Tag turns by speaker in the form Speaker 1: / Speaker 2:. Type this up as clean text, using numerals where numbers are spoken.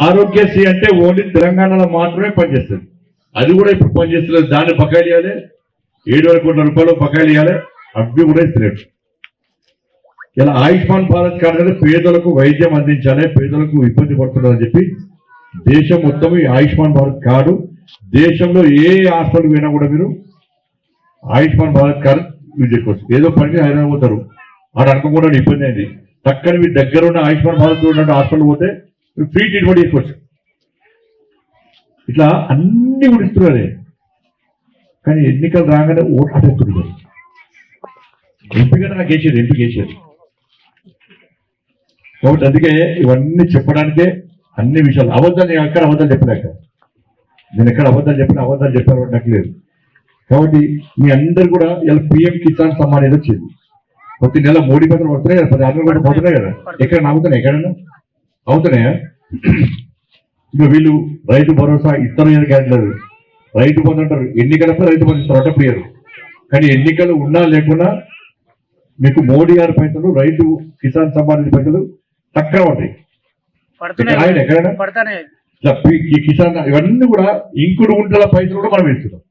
Speaker 1: ఆరోగ్యశ్రీ అంటే ఓన్లీ తెలంగాణలో మాత్రమే పనిచేస్తుంది. అది కూడా ఇప్పుడు పనిచేస్తలేదు. దాన్ని బకాయిలు ఇవ్వాలి, 7,000 కోట్ల రూపాయలు బకాయిలు ఇవ్వాలి, అవి కూడా ఇస్తలేదు. ఇలా ఆయుష్మాన్ భారత్ కార్డు అనేది పేదలకు వైద్యం అందించాలి, పేదలకు ఇబ్బంది పడుతుందని చెప్పి దేశం మొత్తం ఈ ఆయుష్మాన్ భారత్ కార్డు, దేశంలో ఏ హాస్పిటల్ పోయినా కూడా మీరు ఆయుష్మాన్ భారత్ కార్డు యూజ్ చేసుకోవచ్చు. ఏదో పనికి హైదరాబాద్ పోతారు, ఆడ అనుకోకుండా ఇబ్బంది అయింది, చక్కని మీ దగ్గర ఉన్న ఆయుష్మాన్ భారత్ ఉన్న హాస్పిటల్ పోతే ఫ్రీ ట్రీట్మెంట్ చేసుకోవచ్చు. ఇట్లా అన్ని కూడా ఇస్తున్నారు. కానీ ఎన్నికలు రాగానే ఓటు అడుగుతున్నారు. ఎంపీగా నాకు వేసేది, ఎంపీకి వేసేది. కాబట్టి అందుకే ఇవన్నీ చెప్పడానికే అన్ని విషయాలు అబద్ధాలు. నేను ఎక్కడ అబద్ధాలు చెప్పలేక, నేను ఎక్కడ అబద్ధాలు చెప్పాను నాకు లేదు. కాబట్టి మీ అందరు కూడా ఇలా పిఎం కిసాన్ సమ్మాన్ ఏదో వచ్చింది. ప్రతి నెల మోడీ పత్రం వస్తున్నాయి కదా, 16 కూడా పోతున్నాయి కదా. ఎక్కడ నమ్ముతున్నాయి? ఎక్కడైనా అవుతున్నాయా? ఇంకా వీళ్ళు రైతు భరోసా ఇస్తారు క్యాండిడేట్ రైతు బంధు అంటారు. ఎన్నికలపై రైతు బంధు ఇస్తారు, అంటే ప్రియరు. కానీ ఎన్నికలు ఉన్నా లేకున్నా మీకు మోడీ గారి పైసలు, రైతు కిసాన్ సమ్మాన్ పైసలు తక్కువ ఉంటాయి. ఆయన ఎక్కడైనా కిసాన్ ఇవన్నీ కూడా ఇంకుడు గుంటల పైసలు కూడా మనం ఇస్తున్నాం.